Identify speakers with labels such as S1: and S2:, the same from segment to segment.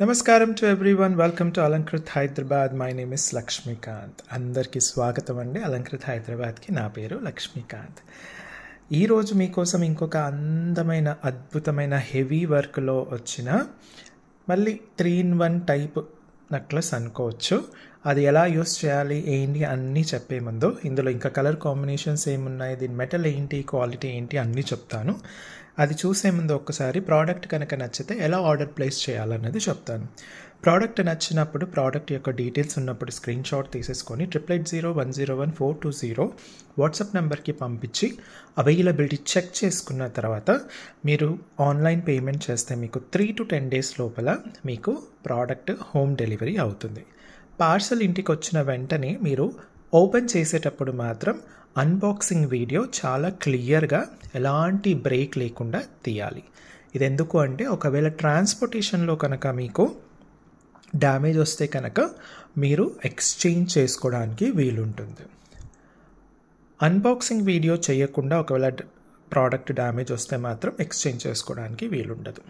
S1: Namaskaram to everyone. Welcome to Alankrit Hyderabad. My name is Lakshmikant. అందరికీ స్వాగతం అండి. అలంకృత్ హైదరాబాద్కి నా పేరు లక్ష్మీకాంత్. ఈరోజు మీకోసం ఇంకొక అందమైన అద్భుతమైన హెవీ వర్క్లో వచ్చిన మళ్ళీ 3-in-1 టైప్ నెక్లెస్ అనుకోవచ్చు. అది ఎలా యూస్ చేయాలి ఏంటి అన్నీ చెప్పే ముందు ఇందులో ఇంకా కలర్ కాంబినేషన్స్ ఏమున్నాయి, దీని మెటల్ ఏంటి, క్వాలిటీ ఏంటి అన్నీ చెప్తాను. అది చూసే ముందు ఒక్కసారి ప్రోడక్ట్ కనుక నచ్చితే ఎలా ఆర్డర్ ప్లేస్ చేయాలన్నది చెప్తాను. ప్రోడక్ట్ నచ్చినప్పుడు ప్రోడక్ట్ యొక్క డీటెయిల్స్ ఉన్నప్పుడు స్క్రీన్ షాట్ తీసేసుకొని 8801011420 వాట్సాప్ నెంబర్కి పంపించి అవైలబిలిటీ చెక్ చేసుకున్న తర్వాత మీరు ఆన్లైన్ పేమెంట్ చేస్తే మీకు 3 to 10 days లోపల మీకు ప్రోడక్ట్ హోమ్ డెలివరీ అవుతుంది. పార్సల్ ఇంటికి వచ్చిన వెంటనే మీరు ఓపెన్ చేసేటప్పుడు మాత్రం అన్బాక్సింగ్ వీడియో చాలా క్లియర్గా ఎలాంటి బ్రేక్ లేకుండా తీయాలి. ఇది ఎందుకు అంటే ఒకవేళ ట్రాన్స్పోర్టేషన్లో కనుక మీకు డ్యామేజ్ వస్తే కనుక మీరు ఎక్స్చేంజ్ చేసుకోవడానికి వీలుంటుంది. అన్బాక్సింగ్ వీడియో చేయకుండా ఒకవేళ ప్రోడక్ట్ డ్యామేజ్ వస్తే మాత్రం ఎక్స్చేంజ్ చేసుకోవడానికి వీలుండదు.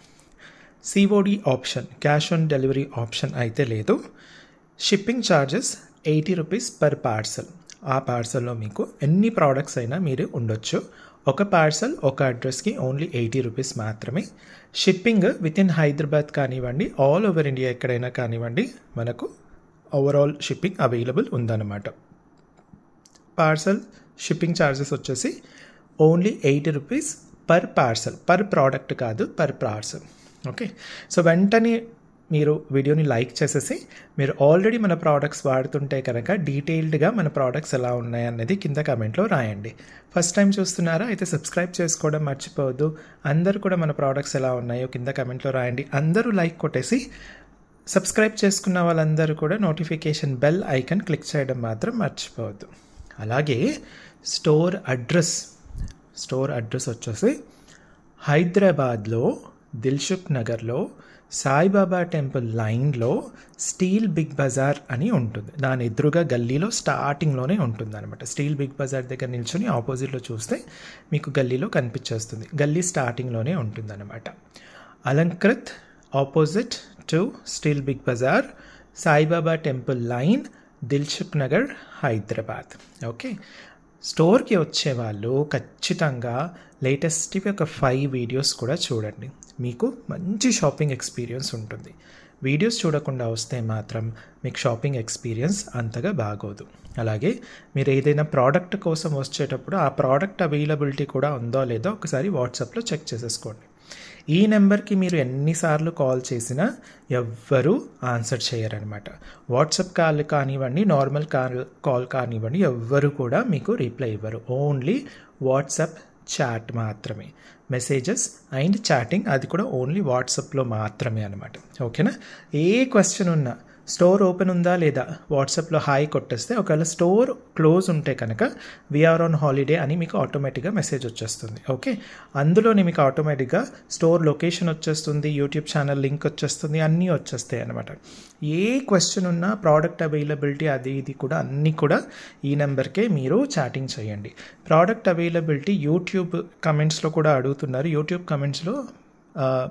S1: COD option, cash on delivery option అయితే లేదు. Shipping charges 80 rupees per parcel. ఆ పార్సల్లో మీకు ఎన్ని ప్రోడక్ట్స్ అయినా మీరు ఉండొచ్చు. ఒక పార్సల్ ఒక అడ్రస్కి ఓన్లీ 80 రూపీస్ మాత్రమే. షిప్పింగ్ విత్ ఇన్ హైదరాబాద్ కానివ్వండి, ఆల్ ఓవర్ ఇండియా ఎక్కడైనా కానివ్వండి, మనకు ఓవరాల్ షిప్పింగ్ అవైలబుల్ ఉందన్నమాట. పార్సల్ షిప్పింగ్ ఛార్జెస్ వచ్చేసి only 80 rupees per parcel, per product కాదు, పర్ పార్సల్. ఓకే, సో వెంటనే మీరు వీడియోని లైక్ చేసేసి మీరు ఆల్రెడీ మన ప్రోడక్ట్స్ వాడుతుంటే కనుక డీటెయిల్డ్గా మన ప్రోడక్ట్స్ ఎలా ఉన్నాయన్నది కింద కమెంట్లో రాయండి. ఫస్ట్ టైం చూస్తున్నారా అయితే సబ్స్క్రైబ్ చేసుకోవడం మర్చిపోవద్దు. అందరూ కూడా మన ప్రోడక్ట్స్ ఎలా ఉన్నాయో కింద కమెంట్లో రాయండి. అందరూ లైక్ కొట్టేసి సబ్స్క్రైబ్ చేసుకున్న వాళ్ళందరూ కూడా నోటిఫికేషన్ బెల్ ఐకాన్ క్లిక్ చేయడం మాత్రం మర్చిపోవద్దు. అలాగే స్టోర్ అడ్రస్ వచ్చేసి హైదరాబాద్లో దిల్సుఖ్ నగర్లో సాయిబాబా టెంపుల్ లైన్లో స్టీల్ బిగ్ బజార్ అని ఉంటుంది. దాని ఎదురుగా గల్లీలో స్టార్టింగ్లోనే ఉంటుంది అనమాట. స్టీల్ బిగ్ బజార్ దగ్గర నిల్చొని ఆపోజిట్లో చూస్తే మీకు గల్లీలో కనిపించేస్తుంది. గల్లీ స్టార్టింగ్లోనే ఉంటుంది అనమాట. Alankrit opposite to steel Big Bazaar, Saibaba temple line, Dilsukh Nagar, Hyderabad. Okay, స్టోర్కి వచ్చేవాళ్ళు ఖచ్చితంగా లేటెస్ట్ ఒక 5 వీడియోస్ కూడా చూడండి. మీకు మంచి షాపింగ్ ఎక్స్పీరియన్స్ ఉంటుంది. వీడియోస్ చూడకుండా వస్తే మాత్రం మీకు షాపింగ్ ఎక్స్పీరియన్స్ అంతగా బాగోదు. అలాగే మీరు ఏదైనా ప్రోడక్ట్ కోసం వచ్చేటప్పుడు ఆ ప్రోడక్ట్ అవైలబిలిటీ కూడా ఉందో లేదో ఒకసారి వాట్సాప్లో చెక్ చేసేసుకోండి. ఈ నెంబర్కి మీరు ఎన్నిసార్లు కాల్ చేసినా ఎవ్వరూ ఆన్సర్ చేయరనమాట. వాట్సాప్ కాల్ కానివ్వండి, నార్మల్ కాల్ కానివ్వండి, ఎవ్వరు కూడా మీకు రిప్లై ఇవ్వరు. ఓన్లీ వాట్సాప్ చాట్ మాత్రమే. మెసేజెస్ అండ్ చాటింగ్ అది కూడా ఓన్లీ వాట్సాప్లో మాత్రమే అనమాట. ఓకేనా? ఏ క్వశ్చన్ ఉన్నా స్టోర్ ఓపెన్ ఉందా లేదా వాట్సాప్లో హాయ్ కొట్టేస్తే, ఒకవేళ స్టోర్ క్లోజ్ ఉంటే కనుక వీఆర్ ఆన్ హాలిడే అని మీకు ఆటోమేటిక్గా మెసేజ్ వచ్చేస్తుంది. ఓకే, అందులోనే మీకు ఆటోమేటిక్గా స్టోర్ లొకేషన్ వచ్చేస్తుంది, యూట్యూబ్ ఛానల్ లింక్ వచ్చేస్తుంది, అన్నీ వచ్చేస్తాయి అనమాట. ఏ క్వశ్చన్ ఉన్నా ప్రోడక్ట్ అవైలబిలిటీ అది ఇది కూడా అన్నీ కూడా ఈ నెంబర్కే మీరు చాటింగ్ చేయండి. ప్రోడక్ట్ అవైలబిలిటీ యూట్యూబ్ కమెంట్స్లో కూడా అడుగుతున్నారు. యూట్యూబ్ కమెంట్స్లో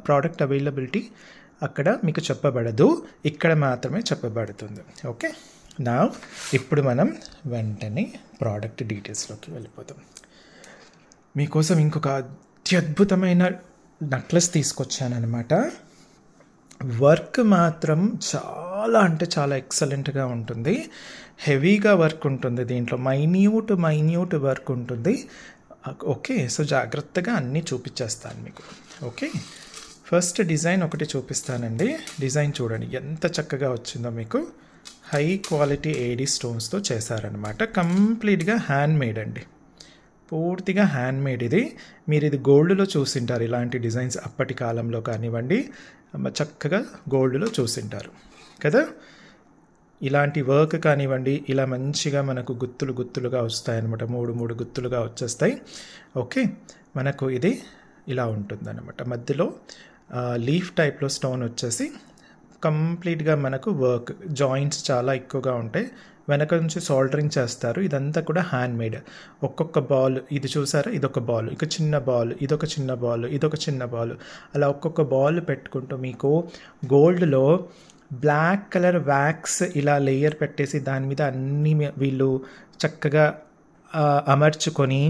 S1: ప్రోడక్ట్ అవైలబిలిటీ అక్కడ మీకు చెప్పబడదు, ఇక్కడ మాత్రమే చెప్పబడుతుంది. ఓకే, నా ఇప్పుడు మనం వెంటనే ప్రోడక్ట్ డీటెయిల్స్లోకి వెళ్ళిపోతాం. మీకోసం ఇంకొక అత్యద్భుతమైన నెక్లెస్ తీసుకొచ్చానమాట. వర్క్ మాత్రం చాలా అంటే చాలా ఎక్సలెంట్గా ఉంటుంది. హెవీగా వర్క్ ఉంటుంది, దీంట్లో మైన్యూట్ వర్క్ ఉంటుంది. ఓకే, సో జాగ్రత్తగా అన్నీ చూపించేస్తాను మీకు. ఓకే, ఫస్ట్ డిజైన్ ఒకటి చూపిస్తానండి. డిజైన్ చూడండి ఎంత చక్కగా వచ్చిందో. మీకు హై క్వాలిటీ ఏడీ స్టోన్స్తో చేశారనమాట. కంప్లీట్గా హ్యాండ్ మేడ్ అండి, పూర్తిగా హ్యాండ్ మేడ్. ఇది మీరు ఇది గోల్డ్లో చూసింటారు ఇలాంటి డిజైన్స్, అప్పటి కాలంలో కానివ్వండి చక్కగా గోల్డ్లో చూసింటారు కదా. ఇలాంటి వర్క్ కానివ్వండి ఇలా మంచిగా మనకు గుత్తులుగా వస్తాయన్నమాట. 3 గుత్తులుగా వచ్చేస్తాయి. ఓకే, మనకు ఇది ఇలా ఉంటుందన్నమాట. మధ్యలో లీఫ్ టైప్లో స్టోన్ వచ్చేసి కంప్లీట్గా మనకు వర్క్ జాయింట్స్ చాలా ఎక్కువగా ఉంటాయి. వెనక నుంచి సోల్డరింగ్ చేస్తారు. ఇదంతా కూడా హ్యాండ్ మేడ్. ఒక్కొక్క బాల్ ఇది చూసారా, ఇదొక బాల్, ఇక చిన్న బాల్, ఇదొక చిన్న బాల్, ఇదొక చిన్న బాల్, అలా ఒక్కొక్క బాల్ పెట్టుకుంటూ మీకు గోల్డ్లో బ్లాక్ కలర్ వ్యాక్స్ ఇలా లేయర్ పెట్టేసి దాని మీద అన్నీ వీళ్ళు చక్కగా అమర్చుకొని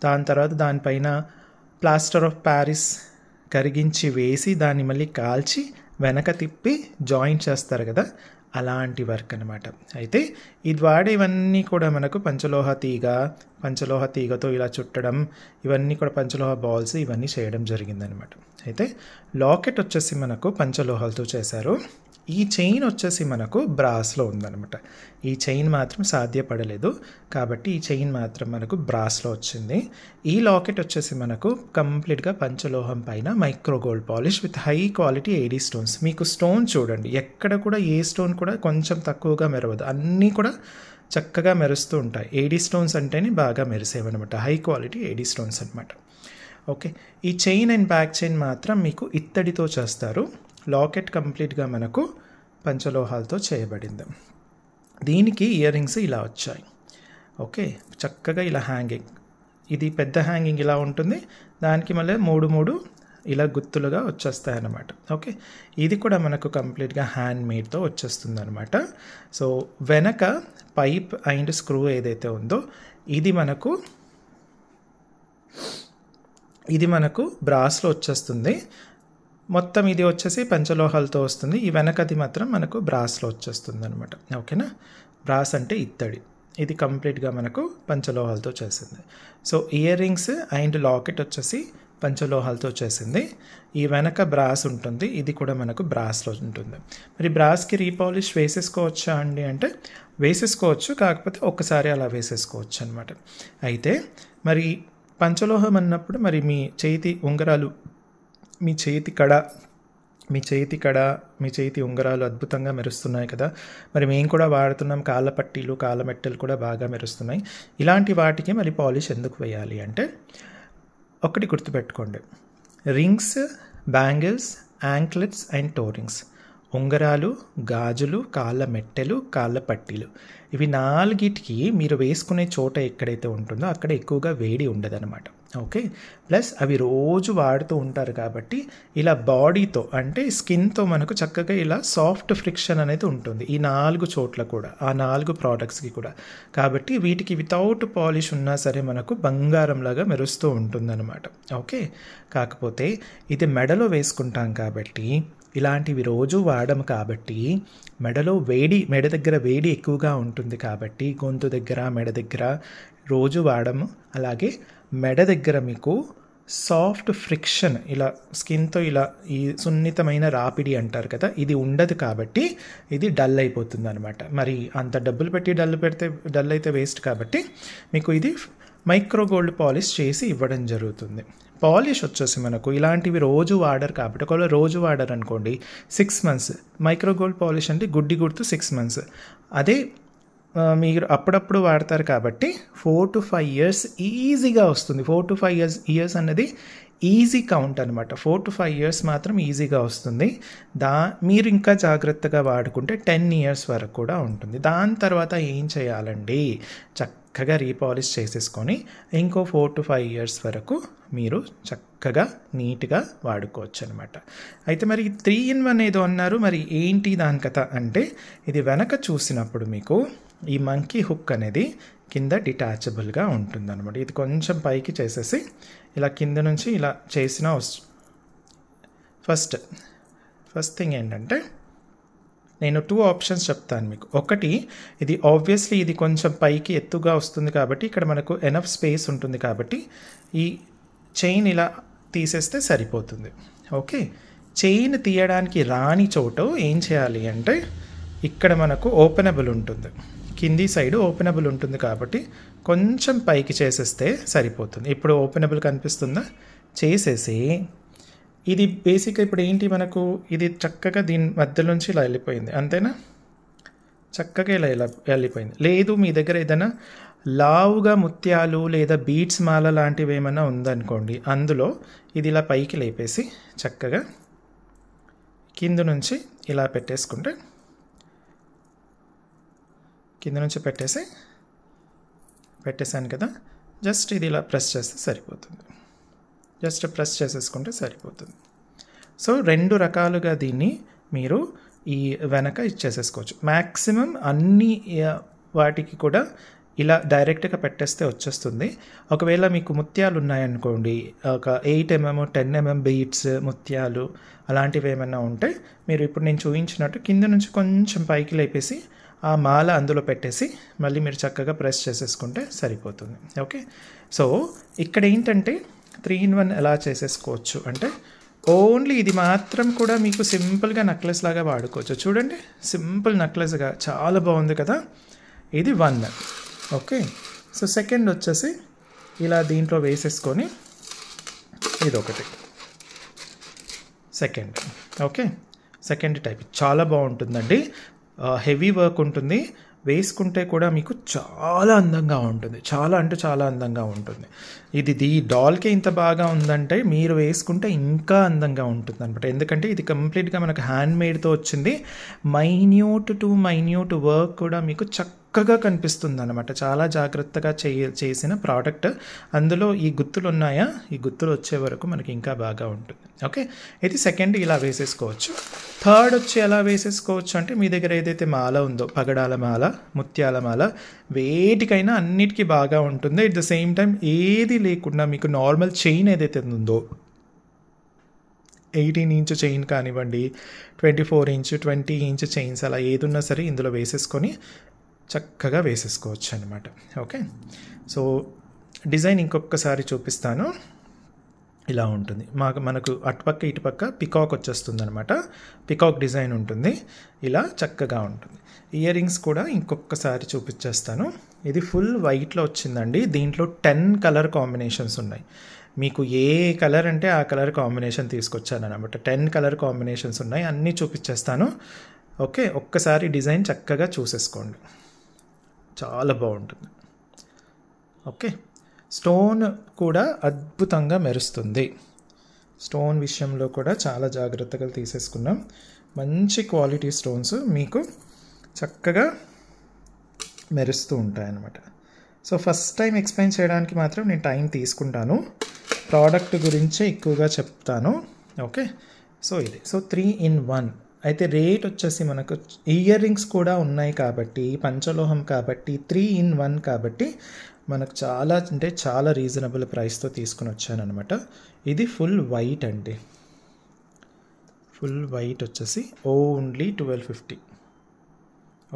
S1: దాని తర్వాత దానిపైన ప్లాస్టర్ ఆఫ్ ప్యారిస్ కరిగించి వేసి దాన్ని మళ్ళీ కాల్చి వెనక తిప్పి జాయింట్ చేస్తారు కదా, అలాంటి వర్క్ అనమాట. అయితే ఇది వాడేవన్నీ కూడా మనకు పంచలోహ తీగతో ఇలా చుట్టడం, ఇవన్నీ కూడా పంచలోహ బాల్స్ ఇవన్నీ చేయడం జరిగిందనమాట. అయితే లాకెట్ వచ్చేసి మనకు పంచలోహాలతో చేశారు. ఈ చైన్ వచ్చేసి మనకు బ్రాస్లో ఉందన్నమాట. ఈ చైన్ మాత్రం సాధ్యపడలేదు కాబట్టి ఈ చైన్ మాత్రం మనకు బ్రాస్లో వచ్చింది. ఈ లాకెట్ వచ్చేసి మనకు కంప్లీట్గా పంచలోహం పైన micro gold polish with high quality AD stones. మీకు స్టోన్ చూడండి, ఎక్కడ కూడా ఏ స్టోన్ కూడా కొంచెం తక్కువగా మెరవదు, అన్నీ కూడా చక్కగా మెరుస్తూ ఉంటాయి. ఏడీ స్టోన్స్ అంటేనే బాగా మెరిసేవన్నమాట, హై క్వాలిటీ ఏడీ స్టోన్స్ అనమాట. ఓకే, ఈ చైన్ అండ్ బ్యాక్ చైన్ మాత్రం మీకు ఇత్తడితో చేస్తారు. లాకెట్ కంప్లీట్గా మనకు పంచలోహాలతో చేయబడింది. దీనికి ఇయర్ రింగ్స్ ఇలా వచ్చాయి. ఓకే, చక్కగా ఇలా హ్యాంగింగ్, ఇది పెద్ద హ్యాంగింగ్ ఇలా ఉంటుంది, దానికి మళ్ళీ మూడు ఇలా గుత్తులుగా వచ్చేస్తాయి అన్నమాట. ఓకే, ఇది కూడా మనకు కంప్లీట్గా హ్యాండ్ మేడ్తో వచ్చేస్తుంది అనమాట. సో వెనక పైప్ అండ్ స్క్రూ ఏదైతే ఉందో ఇది మనకు బ్రాస్లో వచ్చేస్తుంది. మొత్తం ఇది వచ్చేసి పంచలోహాలతో వస్తుంది. ఈ వెనకది మాత్రం మనకు బ్రాస్లో వచ్చేస్తుంది అనమాట. ఓకేనా, బ్రాస్ అంటే ఇత్తడి, ఇది కంప్లీట్గా మనకు పంచలోహాలతో చేసింది. So ear rings and locket వచ్చేసి పంచలోహాలతో చేసింది. ఈ వెనక బ్రాస్ ఉంటుంది, ఇది కూడా మనకు బ్రాస్లో ఉంటుంది. మరి బ్రాస్కి రీపాలిష్ వేసేసుకోవచ్చా అండి అంటే వేసేసుకోవచ్చు, కాకపోతే ఒక్కసారి అలా వేసేసుకోవచ్చు అనమాట. అయితే మరి పంచలోహం అన్నప్పుడు మరి మీ చేతి ఉంగరాలు, మీ చేతి ఉంగరాలు అద్భుతంగా మెరుస్తున్నాయి కదా, మరి మేము కూడా వాడుతున్నాం. కాళ్ళ పట్టీలు, కాళ్ళ మెట్టెలు కూడా బాగా మెరుస్తున్నాయి. ఇలాంటి వాటికి మరి పాలిష్ ఎందుకు వేయాలి అంటే ఒకటి గుర్తుపెట్టుకోండి, rings, bangles, anklets and toe rings, ఉంగరాలు, గాజులు, కాళ్ళ మెట్టెలు, కాళ్ళ పట్టీలు, ఇవి నాలుగిటికి మీరు వేసుకునే చోట ఎక్కడైతే ఉంటుందో అక్కడ ఎక్కువగా వేడి ఉండదన్నమాట. ఓకే, ప్లస్ అవి రోజు వాడుతూ ఉంటారు కాబట్టి ఇలా బాడీతో అంటే స్కిన్తో మనకు చక్కగా ఇలా సాఫ్ట్ ఫ్రిక్షన్ అనేది ఉంటుంది ఈ 4 చోట్ల కూడా, ఆ 4 ప్రోడక్ట్స్కి కూడా. కాబట్టి వీటికి వితౌట్ పాలిష్ ఉన్నా సరే మనకు బంగారంలాగా మెరుస్తూ ఉంటుందన్నమాట. ఓకే, కాకపోతే ఇది మెడలో వేసుకుంటాం కాబట్టి, ఇలాంటివి రోజు వాడము కాబట్టి మెడ దగ్గర వేడి ఎక్కువగా ఉంటుంది కాబట్టి గొంతు దగ్గర, మెడ దగ్గర రోజు వాడము. అలాగే మెడ దగ్గర మీకు సాఫ్ట్ ఫ్రిక్షన్, ఇలా స్కిన్తో ఇలా ఈ సున్నితమైన రాపిడి అంటారు కదా, ఇది ఉండదు కాబట్టి ఇది డల్ అయిపోతుంది అనమాట. మరి అంత డబ్బులు పెట్టి డల్ అయితే వేస్ట్ కాబట్టి మీకు ఇది మైక్రో గోల్డ్ పాలిష్ చేసి ఇవ్వడం జరుగుతుంది. పాలిష్ వచ్చేసి మనకు ఇలాంటివి రోజు వాడరు కాబట్టి, ఒకవేళ రోజు వాడరు అనుకోండి 6 months, మైక్రో గోల్డ్ పాలిష్ అంటే గుడ్డి గుర్తు 6 months. అదే మీరు అప్పుడప్పుడు వాడతారు కాబట్టి 4 to 5 years ఈజీగా వస్తుంది. 4 to 5 years అన్నది ఈజీ కౌంట్ అనమాట. 4 to 5 years మాత్రం ఈజీగా వస్తుంది. మీరు ఇంకా జాగ్రత్తగా వాడుకుంటే 10 years వరకు కూడా ఉంటుంది. దాని తర్వాత ఏం చేయాలండి, చక్కగా రీపాలిష్ చేసేసుకొని ఇంకో 4 to 5 years వరకు మీరు చక్కగా నీట్గా వాడుకోవచ్చు అనమాట. అయితే మరి 3-in-1 ఏదో అన్నారు, మరి ఏంటి దాని కథ అంటే ఇది వెనక చూసినప్పుడు మీకు ఈ మంకీ హుక్ అనేది కింద డిటాచబుల్గా ఉంటుందన్నమాట. ఇది కొంచెం పైకి చేసేసి ఇలా కింద నుంచి ఇలా చేసిన ఫస్ట్ థింగ్ ఏంటంటే నేను 2 options చెప్తాను మీకు. ఒకటి, ఇది ఆబ్వియస్లీ ఇది కొంచెం పైకి ఎత్తుగా వస్తుంది కాబట్టి ఇక్కడ మనకు ఎనఫ్ స్పేస్ ఉంటుంది కాబట్టి ఈ చైన్ ఇలా తీసేస్తే సరిపోతుంది. ఓకే, చైన్ తీయడానికి రాని చోట ఏం చేయాలి అంటే ఇక్కడ మనకు ఓపెనబుల్ ఉంటుంది, కింది సైడ్ ఓపెనబుల్ ఉంటుంది కాబట్టి కొంచెం పైకి చేసేస్తే సరిపోతుంది. ఇప్పుడు ఓపెనబుల్ కనిపిస్తుందా, చేసేసి ఇది బేసిక్గా ఇప్పుడు ఏంటి మనకు ఇది చక్కగా దీని మధ్యలోంచి ఇలా వెళ్ళిపోయింది, అంతేనా, చక్కగా ఇలా వెళ్ళిపోయింది. లేదు మీ దగ్గర ఏదైనా లావుగా ముత్యాలు లేదా బీడ్స్ మాల లాంటివి ఏమైనా ఉందనుకోండి, అందులో ఇది ఇలా పైకి లేపేసి చక్కగా కింద నుంచి ఇలా పెట్టేసుకుంటే కింద నుంచి పెట్టేసాను కదా, జస్ట్ ఇది ఇలా ప్రెస్ చేస్తే సరిపోతుంది. జస్ట్ ప్రెస్ చేసేసుకుంటే సరిపోతుంది. సో 2 రకాలుగా దీన్ని మీరు ఈ వెనక ఇచ్చేసేసుకోవచ్చు. మ్యాక్సిమం అన్ని వాటికి కూడా ఇలా డైరెక్ట్గా పెట్టేస్తే వచ్చేస్తుంది. ఒకవేళ మీకు ముత్యాలు ఉన్నాయనుకోండి, ఒక 8mm 10mm బీడ్స్ ముత్యాలు అలాంటివి ఏమైనా ఉంటే మీరు ఇప్పుడు నేను చూపించినట్టు కింద నుంచి కొంచెం పైకి లేపేసి ఆ మాల అందులో పెట్టేసి మళ్ళీ మీరు చక్కగా ప్రెస్ చేసేసుకుంటే సరిపోతుంది. ఓకే, సో ఇక్కడ ఏంటంటే 3-in-1 ఎలా చేసేసుకోవచ్చు అంటే ఓన్లీ ఇది మాత్రం కూడా మీకు సింపుల్గా నెక్లెస్ లాగా వాడుకోవచ్చు. చూడండి, సింపుల్ నెక్లెస్గా చాలా బాగుంది కదా. ఇది 1. ఓకే, సో సెకండ్ వచ్చేసి ఇలా దీంట్లో వేసేసుకొని ఇదొకటి సెకండ్. ఓకే, సెకండ్ టైప్ చాలా బాగుంటుందండి. హెవీ వర్క్ ఉంటుంది, వేసుకుంటే కూడా మీకు చాలా అందంగా ఉంటుంది. చాలా అంటే చాలా అందంగా ఉంటుంది. ఇది డాల్కే ఇంత బాగా ఉందంటే మీరు వేసుకుంటే ఇంకా అందంగా ఉంటుంది అనమాట. ఎందుకంటే ఇది కంప్లీట్గా మనకు హ్యాండ్ మేడ్తో వచ్చింది. మైన్యూట్ టు మైన్యూట్ వర్క్ కూడా మీకు చక్కగా కనిపిస్తుంది అనమాట. చాలా జాగ్రత్తగా చేసిన ప్రోడక్ట్. అందులో ఈ గుత్తులు ఉన్నాయా, ఈ గుత్తులు వచ్చే వరకు మనకి ఇంకా బాగా ఉంటుంది. ఓకే, ఇది సెకండ్ ఇలా వేసేసుకోవచ్చు. థర్డ్ వచ్చి ఎలా వేసేసుకోవచ్చు అంటే మీ దగ్గర ఏదైతే మాల ఉందో, పగడాల మాల, ముత్యాల మాల, వేటికైనా అన్నిటికీ బాగా ఉంటుంది. ఎట్ ద సేమ్ టైం ఏది లేకుండా మీకు నార్మల్ చైన్ ఏదైతే ఉందో, 18-inch చైన్ కానివ్వండి, 24-inch 20-inch చైన్స్ అలా ఏది ఉన్నా సరే ఇందులో వేసేసుకొని చక్కగా వేసేసుకోవచ్చు అనమాట. ఓకే, సో డిజైన్ ఇంకొకసారి చూపిస్తాను. ఇలా ఉంటుంది. మనకు అటుపక్క ఇటుపక్క పికాక్ వచ్చేస్తుంది అనమాట. పికాక్ డిజైన్ ఉంటుంది. ఇలా చక్కగా ఉంటుంది. ఇయర్ రింగ్స్ కూడా ఇంకొకసారి చూపించేస్తాను. ఇది ఫుల్ వైట్లో వచ్చిందండి. దీంట్లో 10 కలర్ కాంబినేషన్స్ ఉన్నాయి. మీకు ఏ కలర్ అంటే ఆ కలర్ కాంబినేషన్ తీసుకొచ్చాను అనమాట. 10 కలర్ కాంబినేషన్స్ ఉన్నాయి. అన్నీ చూపించేస్తాను. ఓకే, ఒక్కసారి డిజైన్ చక్కగా చూసేసుకోండి. చాలా బాగుంటుంది. ఓకే, స్టోన్ కూడా అద్భుతంగా మెరుస్తుంది. స్టోన్ విషయంలో కూడా చాలా జాగ్రత్తగా తీసేసుకున్నాం. మంచి క్వాలిటీ స్టోన్స్ మీకు చక్కగా మెరుస్తూ ఉంటాయన్నమాట. సో ఫస్ట్ టైం ఎక్స్ప్లెయిన్ చేయడానికి మాత్రం నేను టైం తీసుకుంటాను. ప్రోడక్ట్ గురించే ఎక్కువగా చెప్తాను. ఓకే, సో ఇది 3-in-1 అయితే రేట్ వచ్చేసి మనకు ఇయర్ రింగ్స్ కూడా ఉన్నాయి కాబట్టి, పంచలోహం కాబట్టి, 3-in-1 కాబట్టి మనకు చాలా అంటే చాలా రీజనబుల్ ప్రైస్తో తీసుకుని వచ్చాను అనమాట. ఇది ఫుల్ వైట్ అండి. ఫుల్ వైట్ వచ్చేసి ఓన్లీ 1250.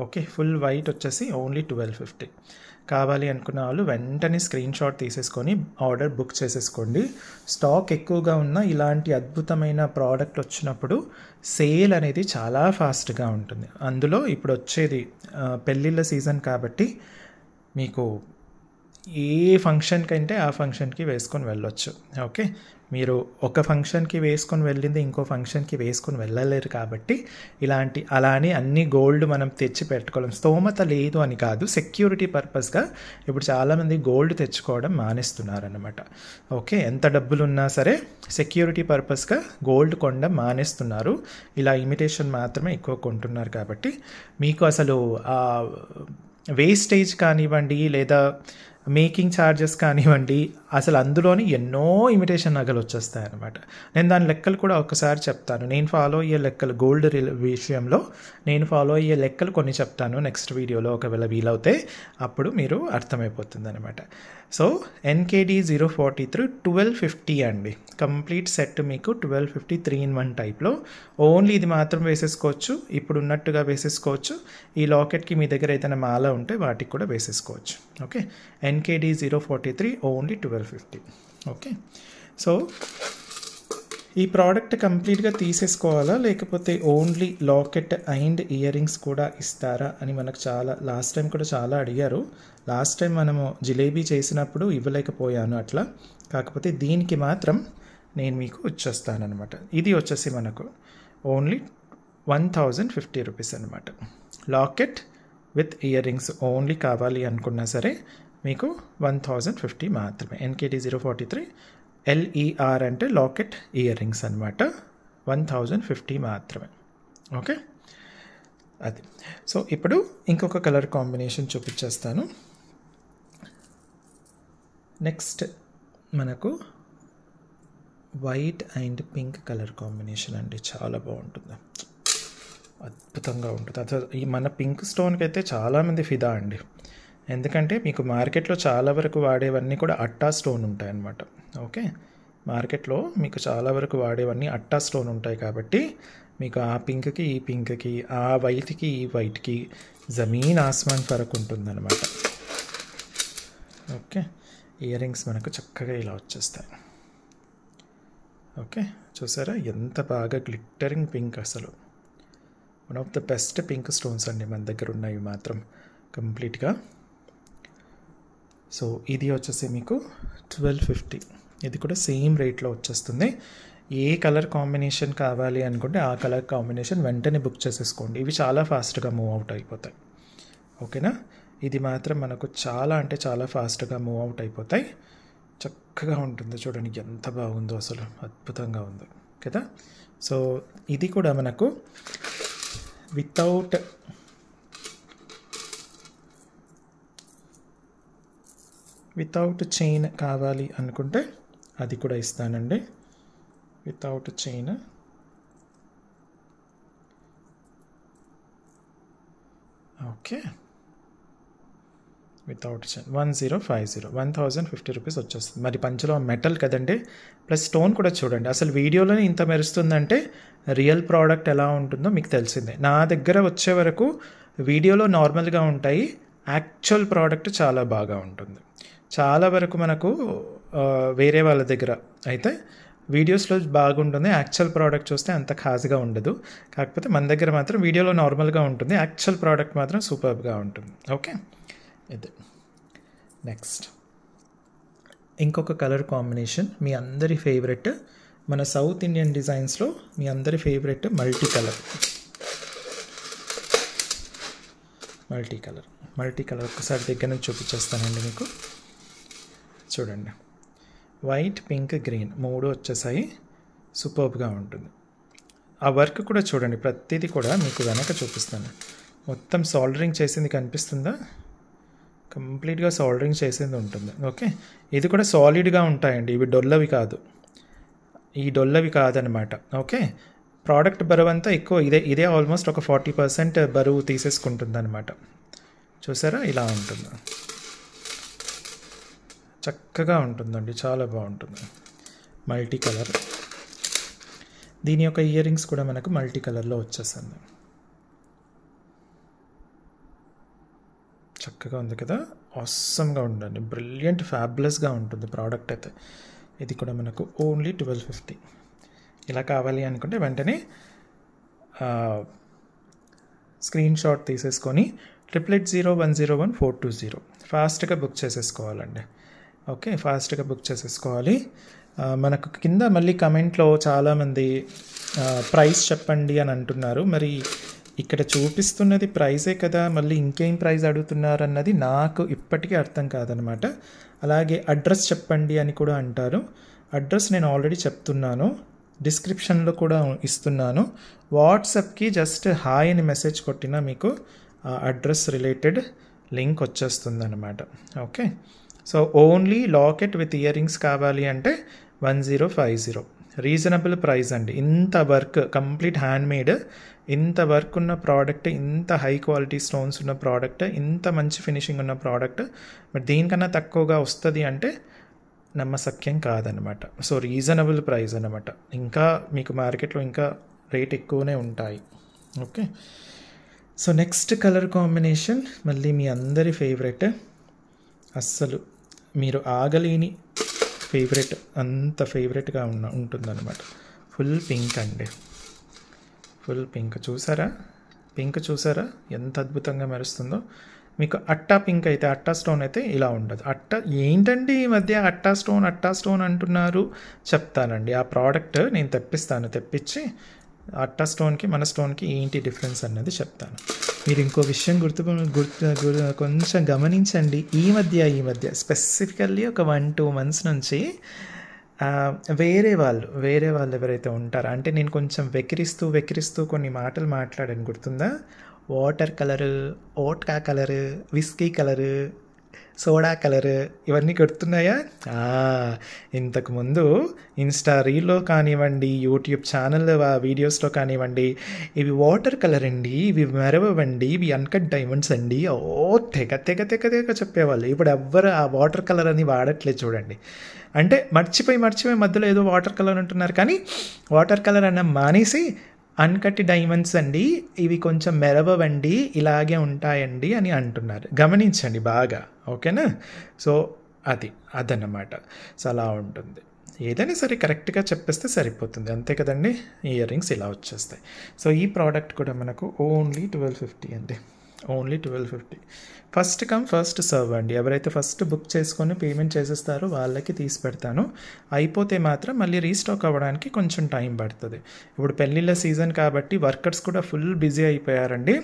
S1: ఓకే, ఫుల్ వైట్ వచ్చేసి ఓన్లీ 1250. కావాలి అనుకున్న వాళ్ళు వెంటనే స్క్రీన్ షాట్ తీసేసుకొని ఆర్డర్ బుక్ చేసేసుకోండి. స్టాక్ ఎక్కువగా ఉన్న ఇలాంటి అద్భుతమైన ప్రోడక్ట్ వచ్చినప్పుడు సేల్ అనేది చాలా ఫాస్ట్గా ఉంటుంది. అందులో ఇప్పుడు వచ్చేది పెళ్ళిళ్ళ సీజన్ కాబట్టి మీకు ఏ ఫంక్షన్కి అంటే ఆ ఫంక్షన్కి వేసుకొని వెళ్ళొచ్చు. ఓకే, మీరు ఒక ఫంక్షన్కి వేసుకొని వెళ్ళింది ఇంకో ఫంక్షన్కి వేసుకొని వెళ్ళలేరు కాబట్టి అలానే అన్ని గోల్డ్ మనం తెచ్చి పెట్టుకోలేం. స్తోమత లేదు అని కాదు, సెక్యూరిటీ పర్పస్గా ఇప్పుడు చాలామంది గోల్డ్ తెచ్చుకోవడం మానేస్తున్నారన్నమాట. ఓకే, ఎంత డబ్బులు ఉన్నా సరే సెక్యూరిటీ పర్పస్గా గోల్డ్ కొనడం మానేస్తున్నారు. ఇలా ఇమిటేషన్ మాత్రమే ఎక్కువ కొంటున్నారు కాబట్టి మీకు అసలు వేస్టేజ్ కానివ్వండి లేదా మేకింగ్ ఛార్జెస్ కానివ్వండి, అసలు అందులోని ఎన్నో ఇమిటేషన్ నగలు వచ్చేస్తాయి అన్నమాట. నేను దాని లెక్కలు కూడా ఒకసారి చెప్తాను. నేను ఫాలో అయ్యే లెక్కలు గోల్డ్ విషయంలో నేను ఫాలో అయ్యే లెక్కలు కొన్ని చెప్తాను నెక్స్ట్ వీడియోలో, ఒకవేళ వీలవుతే అప్పుడు మీరు అర్థమైపోతుంది అనమాట. సో NKD 043 1250 అండి. కంప్లీట్ సెట్ మీకు 1250 3-in-1 టైప్లో. ఓన్లీ ఇది మాత్రం వేసేసుకోవచ్చు, ఇప్పుడు ఉన్నట్టుగా వేసేసుకోవచ్చు. ఈ లాకెట్కి మీ దగ్గర ఏదైనా మాల ఉంటే వాటికి కూడా వేసేసుకోవచ్చు. Okay, NKD 043 only 1250. Okay, so ఈ ప్రోడక్ట్ కంప్లీట్గా తీసేసుకోవాలా లేకపోతే only locket and ear rings కూడా ఇస్తారా అని మనకు లాస్ట్ టైం కూడా చాలా అడిగారు. లాస్ట్ టైం మనము జిలేబీ చేసినప్పుడు ఇవ్వలేకపోయాను అట్లా. కాకపోతే దీనికి మాత్రం నేను మీకు ఇచ్చేస్తానమాట. ఇది వచ్చేసి మనకు ఓన్లీ 1050 రూపీస్ అనమాట. Locket with ear rings only కావాలి అనుకున్నా సరే మీకు 1050 మాత్రమే. NKD 043 LER అంటే లాకెట్ ఇయర్ రింగ్స్ అనమాట. 1050 మాత్రమే. ఓకే, అది. సో ఇప్పుడు ఇంకొక కలర్ కాంబినేషన్ చూపించేస్తాను. నెక్స్ట్ మనకు white and pink colour combination అండి. చాలా బాగుంటుంది, అద్భుతంగా ఉంటుంది. అసలు ఈ మన పింక్ స్టోన్కి అయితే చాలామంది ఫిదా అండి. ఎందుకంటే మీకు మార్కెట్లో చాలా వరకు వాడేవన్నీ కూడా అట్టా స్టోన్ ఉంటాయి అన్నమాట. ఓకే, మార్కెట్లో మీకు చాలా వరకు వాడేవన్నీ అట్టా స్టోన్ ఉంటాయి కాబట్టి మీకు ఆ పింక్కి ఈ పింక్కి, ఆ వైట్కి ఈ వైట్కి జమీన్ ఆస్మాన్ ఫరక్ ఉంటుందన్నమాట. ఓకే, ఇయర్ రింగ్స్ మనకు చక్కగా ఇలా వచ్చేస్తాయి. ఓకే, చూసారా ఎంత బాగా గ్లిట్టరింగ్ పింక్. అసలు one of the best pink stones అండి మన దగ్గర ఉన్నాయి మాత్రం కంప్లీట్గా. సో ఇది వచ్చేసి మీకు 1250. ఇది కూడా సేమ్ రేట్లో వచ్చేస్తుంది. ఏ కలర్ కాంబినేషన్ కావాలి అనుకుంటే ఆ కలర్ కాంబినేషన్ వెంటనే బుక్ చేసేసుకోండి. ఇవి చాలా ఫాస్ట్గా మూవ్ అవుట్ అయిపోతాయి. ఓకేనా, ఇది మాత్రం మనకు చాలా అంటే చాలా ఫాస్ట్గా మూవ్ అవుట్ అయిపోతాయి. చక్కగా ఉంటుంది, చూడండి ఎంత బాగుందో, అసలు అద్భుతంగా ఉంది కదా. సో ఇది కూడా మనకు వితౌట్ చైన్ కావాలి అనుకుంటే అది కూడా ఇస్తానండి. Without chain okay, without chain 1050 1050 rupees వచ్చేస్తుంది. మరి పంచలో మెటల్ కదండి, ప్లస్ స్టోన్ కూడా చూడండి. అసలు వీడియోలోనే ఇంత మెరుస్తుందంటే రియల్ ప్రోడక్ట్ ఎలా ఉంటుందో మీకు తెలిసిందే. నా దగ్గర వచ్చే వరకు వీడియోలో నార్మల్గా ఉంటాయి, యాక్చువల్ ప్రోడక్ట్ చాలా బాగా ఉంటుంది. చాలా వరకు మనకు వేరే వాళ్ళ దగ్గర అయితే వీడియోస్లో బాగుంటుంది, యాక్చువల్ ప్రోడక్ట్ చూస్తే అంత ఖాస్గా ఉండదు. కాకపోతే మన దగ్గర మాత్రం వీడియోలో నార్మల్గా ఉంటుంది, యాక్చువల్ ప్రోడక్ట్ మాత్రం సూపర్గా ఉంటుంది. ఓకే, ఇది నెక్స్ట్ ఇంకొక కలర్ కాంబినేషన్ మీ అందరి ఫేవరెట్, మన సౌత్ ఇండియన్ డిజైన్స్లో మీ అందరి ఫేవరెట్ మల్టీ కలర్ ఒకసారి దగ్గర నుంచి చూపించేస్తానండి మీకు. చూడండి, వైట్ పింక్ గ్రీన్ 3 వచ్చేసాయి. సూపర్బ్గా ఉంటుంది. ఆ వర్క్ కూడా చూడండి, ప్రతిదీ కూడా మీకు వెనక చూపిస్తాను. మొత్తం సాల్డరింగ్ చేసింది కనిపిస్తుందా, కంప్లీట్గా సాల్డరింగ్ చేసింది ఉంటుంది. ఓకే, ఇది కూడా సాలిడ్గా ఉంటాయండి, ఇవి డొల్లవి కాదనమాట. ఓకే, ప్రోడక్ట్ బరువు అంతా ఎక్కువ ఇదే ఆల్మోస్ట్ ఒక 40% బరువు తీసేసుకుంటుంది అనమాట. చూసారా, ఇలా ఉంటుంది, చక్కగా ఉంటుందండి, చాలా బాగుంటుంది. మల్టీ కలర్, దీని యొక్క ఇయర్ రింగ్స్ కూడా మనకు మల్టీ కలర్లో వచ్చేస్తుంది. చక్కగా ఉంది కదా, ఆసమ్గా ఉండండి, బ్రిలియంట్ ఫ్యాబులస్గా ఉంటుంది ప్రోడక్ట్ అయితే. ఇది కూడా మనకు ఓన్లీ 1250. ఇలా కావాలి అనుకుంటే వెంటనే స్క్రీన్ షాట్ తీసేసుకొని 880101 ఫాస్ట్గా బుక్ చేసేసుకోవాలండి. ఓకే, ఫాస్ట్గా బుక్ చేసేసుకోవాలి. మనకు కింద మళ్ళీ కమెంట్లో చాలామంది ప్రైస్ చెప్పండి అని అంటున్నారు. మరి ఇక్కడ చూపిస్తున్నది ప్రైజే కదా, మళ్ళీ ఇంకేం ప్రైస్ అడుగుతున్నారు అన్నది నాకు ఇప్పటికీ అర్థం కాదనమాట. అలాగే అడ్రస్ చెప్పండి అని కూడా అంటారు. అడ్రస్ నేను ఆల్రెడీ చెప్తున్నాను, డిస్క్రిప్షన్లో కూడా ఇస్తున్నాను. వాట్సాప్కి జస్ట్ హాయ్ అని మెసేజ్ కొట్టినా మీకు అడ్రస్ రిలేటెడ్ లింక్ వచ్చేస్తుంది అనమాట. Okay, so only locket with ear rings కావాలి అంటే 1050. రీజనబుల్ ప్రైస్ అండి. ఇంత వర్క్, కంప్లీట్ హ్యాండ్మేడ్, ఇంత వర్క్ ఉన్న ప్రోడక్ట్, ఇంత హై క్వాలిటీ స్టోన్స్ ఉన్న ప్రోడక్ట్, ఇంత మంచి ఫినిషింగ్ ఉన్న ప్రోడక్ట్ బట్ దీనికన్నా తక్కువగా వస్తుంది అంటే నమ్మశక్యం కాదనమాట. సో రీజనబుల్ ప్రైస్ అనమాట. ఇంకా మీకు మార్కెట్లో ఇంకా రేట్ ఎక్కువనే ఉంటాయి. Okay, so next colour combination మళ్ళీ మీ అందరి ఫేవరెట్, అస్సలు మీరు ఆగలేని ఫేవరెట్, అంత ఫేవరెట్గా ఉంటుందన్నమాట. ఫుల్ పింక్ అండి, ఫుల్ పింక్. చూసారా ఎంత అద్భుతంగా మెరుస్తుందో. మీకు అట్టా పింక్ అయితే, అట్టా స్టోన్ అయితే ఇలా ఉండదు. ఏంటండి ఈ మధ్య అట్టా స్టోన్ అంటున్నారు, చెప్తానండి. ఆ ప్రోడక్ట్ నేను తెప్పించి అట్టా స్టోన్కి మన స్టోన్కి ఏంటి డిఫరెన్స్ అన్నది చెప్తాను. మీరు ఇంకో విషయం కొంచెం గమనించండి. ఈ మధ్య స్పెసిఫికల్లీ ఒక 1-2 months నుంచి వేరే వాళ్ళు ఎవరైతే ఉంటారో, అంటే నేను కొంచెం వెకిరిస్తూ కొన్ని మాటలు మాట్లాడాను, గుర్తుందా? Water colour, vodka colour, whisky colour, soda colour, ఇవన్నీ గుర్తున్నాయా? ఇంతకుముందు ఇన్స్టా రీల్లో కానివ్వండి, యూట్యూబ్ ఛానల్ వీడియోస్లో కానివ్వండి, ఇవి వాటర్ కలర్ అండి, ఇవి మెరవండి, ఇవి అన్కట్ డైమండ్స్ అండి, తెగ తెగ తెగ తెగ చెప్పేవాళ్ళు. ఇప్పుడు ఎవ్వరు ఆ వాటర్ కలర్ అని వాడట్లేదు చూడండి. అంటే మర్చిపోయి మధ్యలో ఏదో వాటర్ కలర్ అంటున్నారు, కానీ వాటర్ కలర్ అన్న మానేసి అన్కట్ డైమండ్స్ అండి, ఇవి కొంచెం మెరవండి, ఇలాగే ఉంటాయండి అని అంటున్నారు. గమనించండి బాగా, ఓకేనా? సో అదన్నమాట. సో అలా ఉంటుంది. ఏదైనా సరే కరెక్ట్గా చెప్పేస్తే సరిపోతుంది, అంతే కదండి. ఇయర్ రింగ్స్ ఇలా వచ్చేస్తాయి. సో ఈ ప్రోడక్ట్ కూడా మనకు ఓన్లీ 1250 అండి, only 1250. First come first serve అండి. ఎవరైతే ఫస్ట్ బుక్ చేసుకొని పేమెంట్ చేసేస్తారో వాళ్ళకి తీసి పెడతాను. అయిపోతే మాత్రం మళ్ళీ రీస్టాక్ అవ్వడానికి కొంచెం టైం పడుతుంది. ఇప్పుడు పెళ్ళిళ్ళ సీజన్ కాబట్టి వర్కర్స్ కూడా ఫుల్ బిజీ అయిపోయారండి.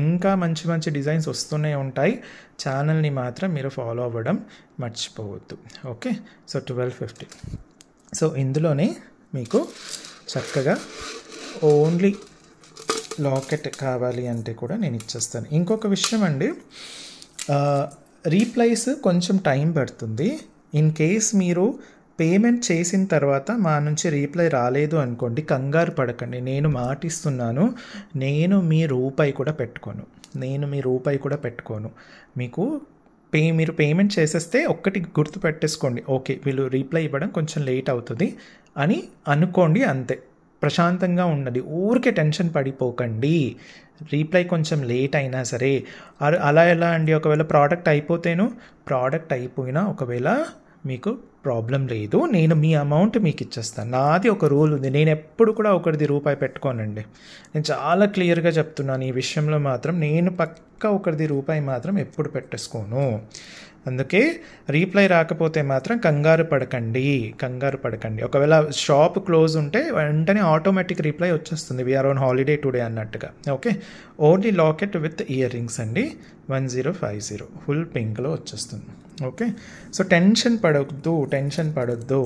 S1: ఇంకా మంచి మంచి డిజైన్స్ వస్తూనే ఉంటాయి. ఛానల్ని మాత్రం మీరు ఫాలో అవ్వడం మర్చిపోవద్దు. Okay, so 1250. సో ఇందులోనే మీకు చక్కగా ఓన్లీ లాకెట్ కావాలి అంటే కూడా నేను ఇచ్చేస్తాను. ఇంకొక విషయం అండి, రీప్లేస్ కొంచెం టైం పడుతుంది. ఇన్ కేస్ మీరు పేమెంట్ చేసిన తర్వాత మా నుంచి రీప్లై రాలేదు అనుకోండి, కంగారు పడకండి. నేను మాటిస్తున్నాను, నేను మీ రూపాయి కూడా పెట్టుకోను. మీకు మీరు పేమెంట్ చేసేస్తే ఒక్కటి గుర్తు పెట్టేసుకోండి, ఓకే వీళ్ళు రీప్లై ఇవ్వడం కొంచెం లేట్ అవుతుంది అని అనుకోండి, అంతే. ప్రశాంతంగా ఉన్నది, ఊరికే టెన్షన్ పడిపోకండి. రీప్లై కొంచెం లేట్ అయినా సరే అలా ఎలా అండి, ఒకవేళ ప్రోడక్ట్ అయిపోయినా ఒకవేళ మీకు ప్రాబ్లం లేదు, నేను మీ అమౌంట్ మీకు ఇచ్చేస్తాను. నాది ఒక రూల్ ఉంది, నేను ఎప్పుడు కూడా ఒకరిది రూపాయి పెట్టుకోనండి. నేను చాలా క్లియర్గా చెప్తున్నాను ఈ విషయంలో మాత్రం. నేను పక్కా ఒకరిది రూపాయి మాత్రం ఎప్పుడు పెట్టేసుకోను. అందుకే రీప్లై రాకపోతే మాత్రం కంగారు పడకండి. ఒకవేళ షాప్ క్లోజ్ ఉంటే వెంటనే ఆటోమేటిక్ రీప్లై వచ్చేస్తుంది, వీఆర్ ఆన్ హాలిడే టుడే అన్నట్టుగా. Okay, only locket with ear rings అండి, 1050 ఫుల్ పింక్లో వచ్చేస్తుంది. ఓకే, సో టెన్షన్ పడొద్దు.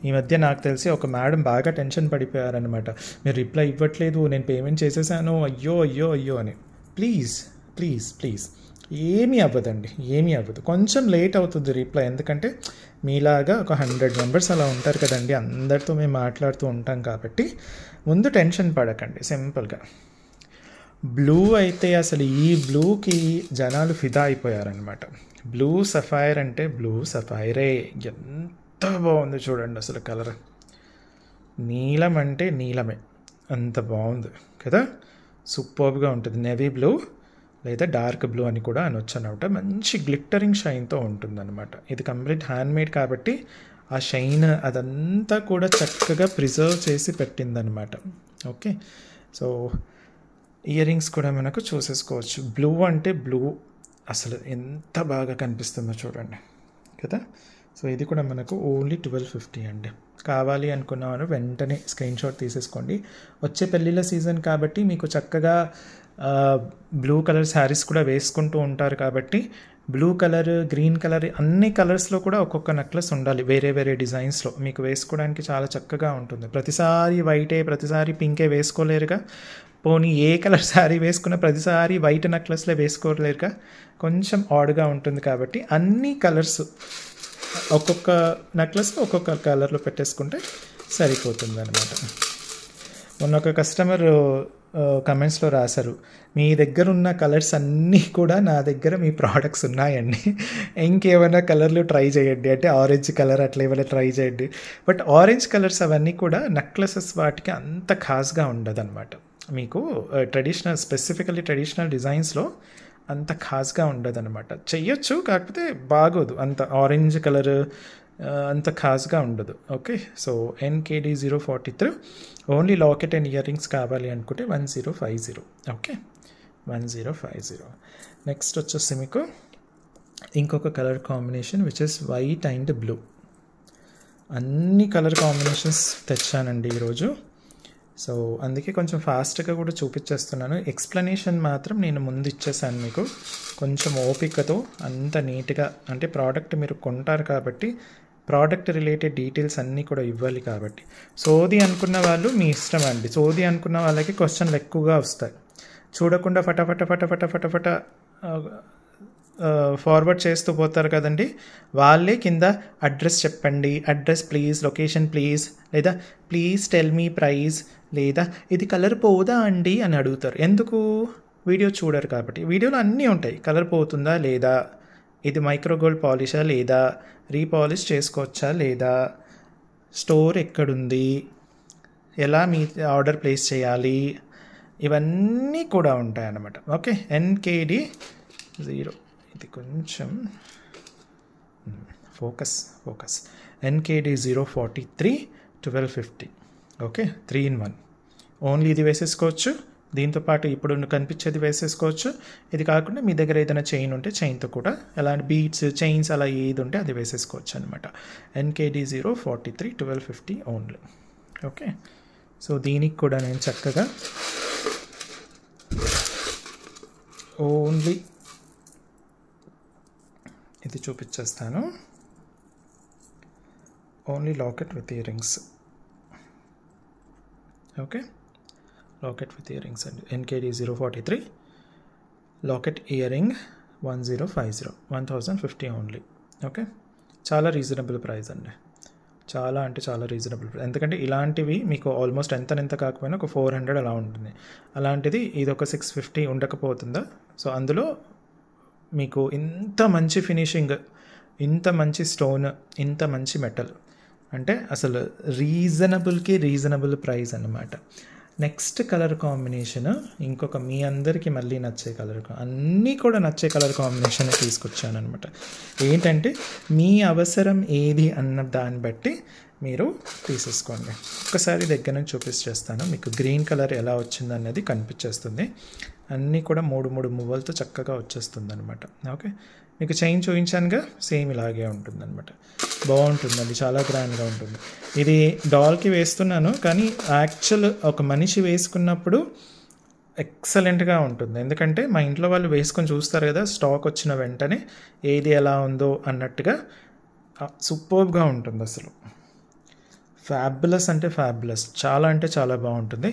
S1: ఈ మధ్య నాకు తెలిసి ఒక మేడం బాగా టెన్షన్ పడిపోయారనమాట. మీరు రిప్లై ఇవ్వట్లేదు, నేను పేమెంట్ చేసేసాను, అయ్యో అని. ప్లీజ్ ఏమీ అవ్వదు. కొంచెం లేట్ అవుతుంది రిప్లై, ఎందుకంటే మీలాగా ఒక 100 మెంబర్స్ అలా ఉంటారు కదండి, అందరితో మేము మాట్లాడుతూ ఉంటాం కాబట్టి ముందు టెన్షన్ పడకండి. సింపుల్గా బ్లూ అయితే అసలు ఈ బ్లూకి జనాలు ఫిదా అయిపోయారనమాట. బ్లూ సఫైర్ అంటే బ్లూ సఫైరే, ఎంత బాగుంది చూడండి అసలు కలర్. నీలం అంటే నీలమే, అంత బాగుంది కదా, సూపర్గా ఉంటుంది. నేవీ బ్లూ లేదా డార్క్ బ్లూ అని కూడా అనొచ్చు అనమాట. మంచి గ్లిట్టరింగ్ షైన్తో ఉంటుందన్నమాట. ఇది కంప్లీట్ హ్యాండ్మేడ్ కాబట్టి ఆ షైన్ అదంతా కూడా చక్కగా ప్రిజర్వ్ చేసి పెట్టిందనమాట. ఓకే, సో ఇయర్ రింగ్స్ కూడా మనకు చూసేసుకోవచ్చు. బ్లూ అంటే బ్లూ అసలు ఎంత బాగా కనిపిస్తుందో చూడండి కదా. సో ఇది కూడా మనకు ఓన్లీ 1250 అండి. కావాలి అనుకున్నవారు వెంటనే స్క్రీన్ షాట్ తీసేసుకోండి. వచ్చే పెళ్ళిళ్ళ సీజన్ కాబట్టి మీకు చక్కగా బ్లూ కలర్ శారీస్ కూడా వేసుకుంటూ ఉంటారు కాబట్టి బ్లూ కలర్, గ్రీన్ కలర్, అన్ని కలర్స్లో కూడా ఒక్కొక్క నెక్లెస్ ఉండాలి, వేరే డిజైన్స్లో మీకు వేసుకోవడానికి చాలా చక్కగా ఉంటుంది. ప్రతిసారి వైటే, ప్రతిసారి పింకే వేసుకోలేరుగా. పోనీ ఏ కలర్ శారీ వేసుకున్న ప్రతిసారి వైట్ నెక్లెస్లే వేసుకోలేరుగా, కొంచెం ఆడ్గా ఉంటుంది. కాబట్టి అన్ని కలర్స్ ఒక్కొక్క నెక్లెస్ ఒక్కొక్క కలర్లో పెట్టేసుకుంటే సరిపోతుంది అనమాట. మొన్న ఒక కస్టమర్ కమెంట్స్లో రాశారు, మీ దగ్గర ఉన్న కలర్స్ అన్నీ కూడా నా దగ్గర మీ ప్రోడక్ట్స్ ఉన్నాయండి, ఇంకేమైనా కలర్లు ట్రై చేయండి అంటే ఆరెంజ్ కలర్ అట్లా ఏమైనా ట్రై చేయండి. బట్ ఆరెంజ్ కలర్స్ అవన్నీ కూడా నెక్లెసెస్ వాటికి అంత ఖాస్గా ఉండదు అనమాట. మీకు స్పెసిఫికల్లీ ట్రెడిషనల్ డిజైన్స్లో అంత ఖాస్గా ఉండదు అనమాట. చెయ్యొచ్చు, కాకపోతే బాగోదు, అంత ఆరెంజ్ కలర్ అంత ఖాస్గా ఉండదు. Okay, so NKD 043 only locket and ear rings కావాలి అనుకుంటే 1050. ఓకే, 1050. నెక్స్ట్ వచ్చేసి మీకు ఇంకొక colour combination which is white and blue. అన్ని కలర్ కాంబినేషన్స్ తెచ్చానండి ఈరోజు. సో అందుకే కొంచెం ఫాస్ట్గా కూడా చూపించేస్తున్నాను. ఎక్స్ప్లెనేషన్ మాత్రం నేను ముందు ఇచ్చేసాను మీకు, కొంచెం ఓపికతో అంత నీట్గా. అంటే ప్రోడక్ట్ మీరు కొంటారు కాబట్టి ప్రోడక్ట్ రిలేటెడ్ డీటెయిల్స్ అన్నీ కూడా ఇవ్వాలి కాబట్టి. సోది అనుకున్న వాళ్ళు మీ ఇష్టం అండి. సోది అనుకున్న వాళ్ళకి క్వశ్చన్లు ఎక్కువగా వస్తాయి. చూడకుండా ఫటాఫట ఫటాఫట ఫటాఫట ఫార్వర్డ్ చేస్తూ పోతారు కదండి, వాళ్ళే కింద అడ్రస్ చెప్పండి, అడ్రస్ ప్లీజ్, లొకేషన్ ప్లీజ్, లేదా ప్లీజ్ టెల్ మీ ప్రైస్, లేదా ఇది కలర్ పోదా అండి అని అడుగుతారు. ఎందుకు? వీడియో చూడరు కాబట్టి. వీడియోలో అన్నీ ఉంటాయి, కలర్ పోతుందా లేదా, ఇది మైక్రోగోల్డ్ పాలిషా లేదా, రీపాలిష్ చేసుకోవచ్చా లేదా, స్టోర్ ఎక్కడుంది, ఎలా మీ ఆర్డర్ ప్లేస్ చేయాలి, ఇవన్నీ కూడా ఉంటాయన్నమాట. ఓకే, NKD 0, ఇది కొంచెం focus NKD 043 1250. Okay, 3 in 1. Only ఇది వేసేసుకోవచ్చు, దీంతో పాటు ఇప్పుడు కనిపించేది వేసేసుకోవచ్చు. ఇది కాకుండా మీ దగ్గర ఏదైనా చైన్ ఉంటే చైన్తో కూడా, ఎలాంటి బీట్స్, చైన్స్ అలా ఏది ఉంటే అది వేసేసుకోవచ్చు అనమాట. NKD 043 1250 only. ఓకే, సో దీనికి కూడా నేను చక్కగా ఓన్లీ ఇది చూపించేస్తాను. Only locket with ear rings. Okay, locket with ear rings అండి. NKD 043 locket ear ring 1050, 1050 only. Okay, చాలా రీజనబుల్ ప్రైస్ అండి, చాలా అంటే చాలా రీజనబుల్ ప్రైస్. ఎందుకంటే ఇలాంటివి మీకు ఆల్మోస్ట్ ఎంత కాకపోయినా ఒక 400 అలా ఉంటుంది. అలాంటిది ఇది ఒక 650 ఉండకపోతుందా? సో అందులో మీకు ఇంత మంచి ఫినిషింగ్, ఇంత మంచి స్టోన్, ఇంత మంచి మెటల్ అంటే అసలు రీజనబుల్ ప్రైస్ అన్నమాట. నెక్స్ట్ కలర్ కాంబినేషన్ ఇంకొక మీ అందరికీ మళ్ళీ నచ్చే కలర్, అన్నీ కూడా నచ్చే కలర్ కాంబినేషన్ తీసుకొచ్చాను అనమాట. ఏంటంటే మీ అవసరం ఏది అన్న దాన్ని బట్టి మీరు తీసేసుకోండి. ఒక్కసారి దగ్గర నుంచి చూపించేస్తాను మీకు. గ్రీన్ కలర్ ఎలా వచ్చింది అన్నది కనిపించేస్తుంది. అన్నీ కూడా 3 మువ్వలతో చక్కగా వచ్చేస్తుంది అనమాట. ఓకే, మీకు చైన్ చూపించానుగా, సేమ్ ఇలాగే ఉంటుంది అనమాట. బాగుంటుందండి, చాలా గ్రాండ్గా ఉంటుంది. ఇది డాల్కి వేస్తున్నాను, కానీ యాక్చువల్ ఒక మనిషి వేసుకున్నప్పుడు ఎక్సలెంట్గా ఉంటుంది. ఎందుకంటే మా ఇంట్లో వాళ్ళు వేసుకొని చూస్తారు కదా, స్టాక్ వచ్చిన వెంటనే ఏది ఎలా ఉందో అన్నట్టుగా సూపర్బ్గా ఉంటుంది. అసలు ఫ్యాబులస్ అంటే ఫ్యాబులస్, చాలా అంటే చాలా బాగుంటుంది.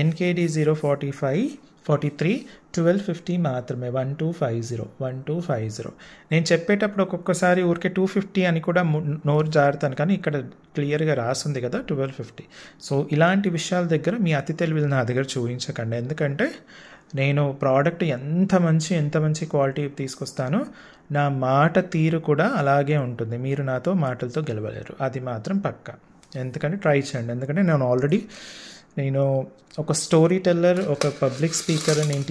S1: NKD 043 1250 మాత్రమే. 1250. నేను చెప్పేటప్పుడు ఒక్కొక్కసారి ఊరికే 250 అని కూడా నోరు జారుతాను, కానీ ఇక్కడ క్లియర్గా రాస్తుంది కదా 1250. సో ఇలాంటి విషయాల దగ్గర మీ అతి తెలివిని నా దగ్గర చూపించకండి. ఎందుకంటే నేను ప్రోడక్ట్ ఎంత మంచి క్వాలిటీ తీసుకొస్తానో నా మాట తీరు కూడా అలాగే ఉంటుంది. మీరు నాతో మాటలతో గెలవలేరు, అది మాత్రం పక్కా. ఎందుకంటే ట్రై చేయండి. ఎందుకంటే నేను ఒక స్టోరీ టెల్లర్, ఒక పబ్లిక్ స్పీకర్, నేను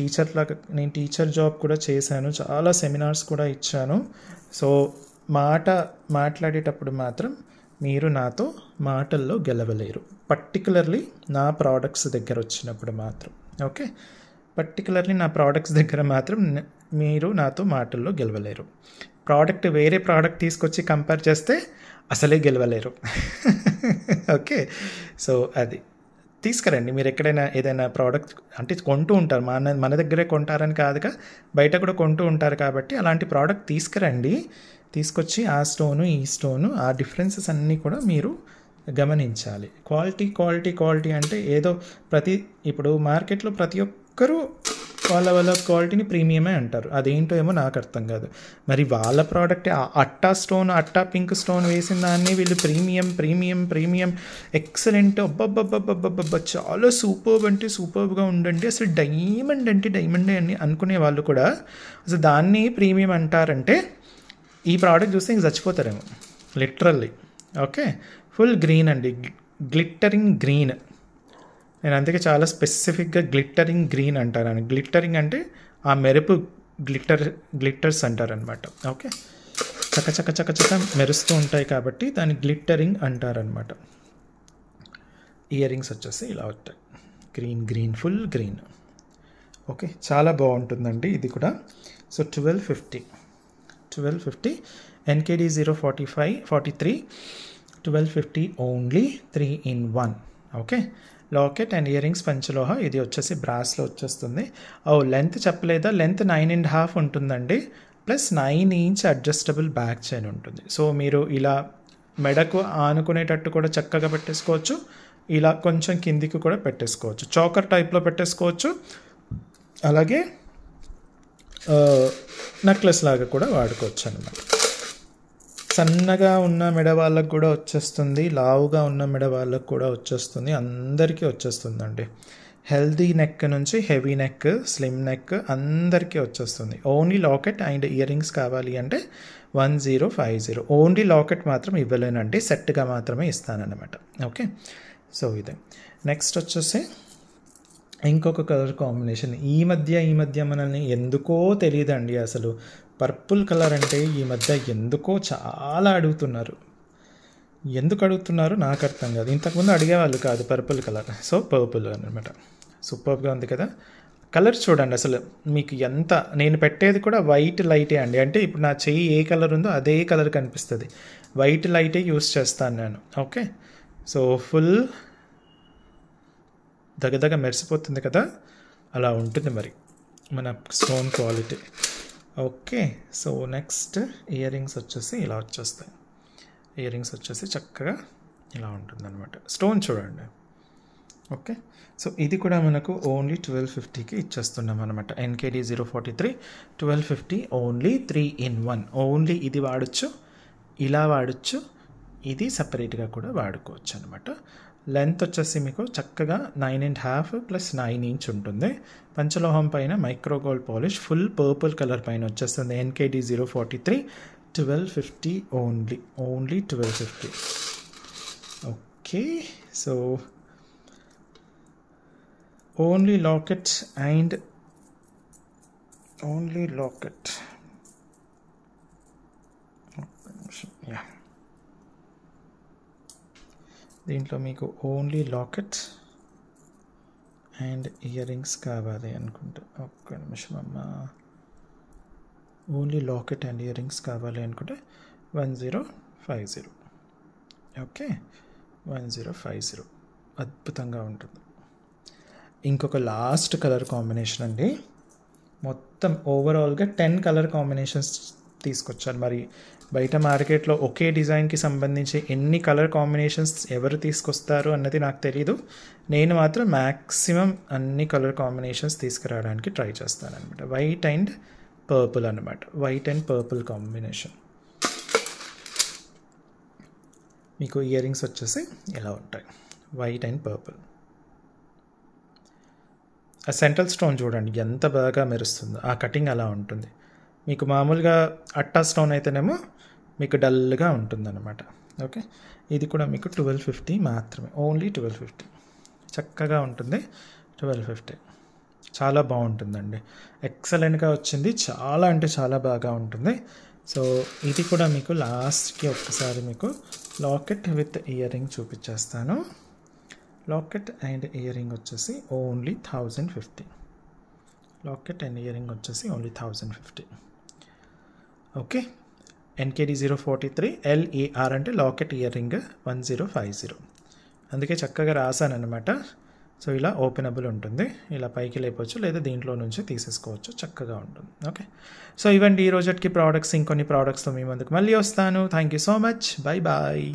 S1: టీచర్ జాబ్ కూడా చేశాను, చాలా సెమినార్స్ కూడా ఇచ్చాను. సో మాట్లాడేటప్పుడు మాత్రం మీరు నాతో మాటల్లో గెలవలేరు, పర్టికులర్లీ నా ప్రోడక్ట్స్ దగ్గర వచ్చినప్పుడు మాత్రం. ఓకే, పర్టికులర్లీ నా ప్రోడక్ట్స్ దగ్గర మాత్రం మీరు నాతో మాటల్లో గెలవలేరు. వేరే ప్రోడక్ట్ తీసుకొచ్చి కంపేర్ చేస్తే అసలే గెలవలేరు. ఓకే, సో అది తీసుకురండి. మీరు ఎక్కడైనా ఏదైనా ప్రోడక్ట్ అంటే కొంటూ ఉంటారు, మన దగ్గరే కొంటారని కాదుగా, బయట కూడా కొంటూ ఉంటారు. కాబట్టి అలాంటి ప్రోడక్ట్ తీసుకొచ్చి ఆ స్టోను ఈ స్టోను ఆ డిఫరెన్సెస్ అన్నీ కూడా మీరు గమనించాలి. క్వాలిటీ అంటే ఏదో ఇప్పుడు మార్కెట్లో ప్రతి ఒక్కరూ వాళ్ళ క్వాలిటీని ప్రీమియమే అంటారు. అదేంటో ఏమో నాకు అర్థం కాదు. మరి వాళ్ళ ప్రోడక్ట్ అట్టా పింక్ స్టోన్ వేసిన దాన్ని వీళ్ళు ప్రీమియం ఎక్సలెంట్, అబ్బబ్బబ్బబ్బబ్బబ్బ చాలా సూపర్బ్గా ఉండండి, అసలు డైమండ్ అంటే డైమండే అని అనుకునే వాళ్ళు కూడా అసలు దాన్ని ప్రీమియం అంటారంటే ఈ ప్రోడక్ట్ చూస్తే ఇంక చచ్చిపోతారేమో లిటరల్లీ. ఓకే, ఫుల్ గ్రీన్ అండి, గ్లిట్టరింగ్ గ్రీన్. నేను అందుకే చాలా స్పెసిఫిక్గా గ్లిట్టరింగ్ గ్రీన్ అంటాను. గ్లిట్టరింగ్ అంటే ఆ మెరుపు, గ్లిట్టర్స్ అంటారనమాట. ఓకే, చక్క మెరుస్తూ ఉంటాయి కాబట్టి దాన్ని గ్లిట్టరింగ్ అంటారనమాట. ఇయర్ రింగ్స్ వచ్చేసి ఇలా ఉంటాయి, గ్రీన్ ఫుల్ గ్రీన్. ఓకే, చాలా బాగుంటుందండి ఇది కూడా. So 1250 NKD 043 1250 only, 3 in 1. Okay, locket and earrings పంచలోహ. ఇది వచ్చేసి బ్రాస్లో వచ్చేస్తుంది. లెంత్ చెప్పలేదా, లెంత్ 9.5 ఉంటుందండి, plus 9 inch adjustable back chain ఉంటుంది. సో మీరు ఇలా మెడకు ఆనుకునేటట్టు కూడా చక్కగా పెట్టేసుకోవచ్చు, ఇలా కొంచెం కిందికి కూడా పెట్టేసుకోవచ్చు, చోకర్ టైప్లో పెట్టేసుకోవచ్చు, అలాగే నెక్లెస్ లాగా కూడా వాడుకోవచ్చు అనమాట. సన్నగా ఉన్న మెడ వాళ్ళకు కూడా వచ్చేస్తుంది, లావుగా ఉన్న మెడ వాళ్ళకు కూడా వచ్చేస్తుంది, అందరికీ వచ్చేస్తుందండి. హెల్దీ నెక్ నుంచి హెవీ నెక్, స్లిమ్ నెక్ అందరికీ వచ్చేస్తుంది. Only locket and ear rings కావాలి అంటే 1050. ఓన్లీ లాకెట్ మాత్రం ఇవ్వలేనండి, సెట్గా మాత్రమే ఇస్తానన్నమాట. ఓకే, సో ఇదే. నెక్స్ట్ వచ్చేసి ఇంకొక కలర్ కాంబినేషన్. ఈ మధ్య మనల్ని ఎందుకో తెలియదండి అసలు పర్పుల్ కలర్ అంటే ఈ మధ్య ఎందుకో చాలా అడుగుతున్నారు. ఎందుకు అడుగుతున్నారు నాకు అర్థం కాదు. ఇంతకుముందు అడిగేవాళ్ళు కాదు పర్పుల్ కలర్. సో పర్పుల్ అనమాట. సూపర్గా ఉంది కదా కలర్. చూడండి అసలు మీకు ఎంత, నేను పెట్టేది కూడా వైట్ లైటే అండి. అంటే ఇప్పుడు నా చెయ్యి ఏ కలర్ ఉందో అదే కలర్ కనిపిస్తుంది. వైట్ లైటే యూస్ చేస్తాను నేను. ఓకే, సో ఫుల్ దగ్గర మెరిసిపోతుంది కదా, అలా ఉంటుంది మరి మన stone quality. Okay, so next ear rings వచ్చేసి ఇలా వచ్చేస్తాయి. ఇయర్ రింగ్స్ వచ్చేసి చక్కగా ఇలా ఉంటుందన్నమాట. స్టోన్ చూడండి. ఓకే, సో ఇది కూడా మనకు ఓన్లీ 1250కి ఇచ్చేస్తున్నాం అనమాట. NKD 043 1250 only 3-in-1. ఓన్లీ ఇది వాడచ్చు, ఇలా వాడచ్చు, ఇది సపరేట్గా కూడా వాడుకోవచ్చు అనమాట. లెంత్ వచ్చేసి మీకు చక్కగా 9.5 + 9 ఇంచ్ ఉంటుంది. పంచలోహం పైన micro gold polish, full purple colour పైన వచ్చేస్తుంది. NKD 043 1250 only 1250. Okay, so only locket and only locket. Yeah, దీంట్లో మీకు only locket and ear rings కావాలి అనుకుంటే, ఒక్క నిమిషం అమ్మా, only locket and ear rings కావాలి అనుకుంటే 1050. ఓకే, 1050 అద్భుతంగా ఉంటుంది. ఇంకొక లాస్ట్ కలర్ కాంబినేషన్ అండి. మొత్తం ఓవరాల్గా 10 కలర్ కాంబినేషన్స్ తీసుకొచ్చాను. మరి బయట మార్కెట్లో ఒకే డిజైన్కి సంబంధించి ఎన్ని కలర్ కాంబినేషన్స్ ఎవరు తీసుకొస్తారు అన్నది నాకు తెలీదు. నేను మాత్రం మ్యాక్సిమం అన్ని కలర్ కాంబినేషన్స్ తీసుకురావడానికి ట్రై చేస్తాను అనమాట. వైట్ అండ్ పర్పుల్ అనమాట. White and purple combination. మీకు ఇయర్ రింగ్స్ వచ్చేసి ఇలా ఉంటాయి, వైట్ అండ్ పర్పుల్. ఆ సెంట్రల్ స్టోన్ చూడండి ఎంత బాగా మెరుస్తుందో, ఆ కటింగ్ అలా ఉంటుంది. మీకు మామూలుగా అట్టా స్టోన్ అయితేనేమో మీకు డల్గా ఉంటుందన్నమాట. ఓకే, ఇది కూడా మీకు 1250 మాత్రమే, ఓన్లీ 1250. చక్కగా ఉంటుంది 1250. చాలా బాగుంటుందండి, ఎక్సలెంట్గా వచ్చింది. చాలా అంటే చాలా బాగా ఉంటుంది. సో ఇది కూడా మీకు లాస్ట్కి ఒక్కసారి మీకు లాకెట్ విత్ ఇయర్ రింగ్ చూపించేస్తాను. లాకెట్ అండ్ ఇయర్ రింగ్ వచ్చేసి only 1050. Locket and ear ring వచ్చేసి ఓన్లీ 1050. ఓకే, NKD 043 LAR అంటే లాకెట్ ఇయర్ రింగ్ 1050. అందుకే చక్కగా రాశాను అనమాట. సో ఇలా ఓపెనబుల్ ఉంటుంది, ఇలా పైకి లేపవచ్చు, లేదా దీంట్లో నుంచి తీసేసుకోవచ్చు, చక్కగా ఉంటుంది. ఓకే, సో ఇవండి ఈ రోజుకి ప్రోడక్ట్స్. ఇంకొన్ని ప్రోడక్ట్స్తో మీ ముందుకు మళ్ళీ వస్తాను. Thank you so much. Bye bye.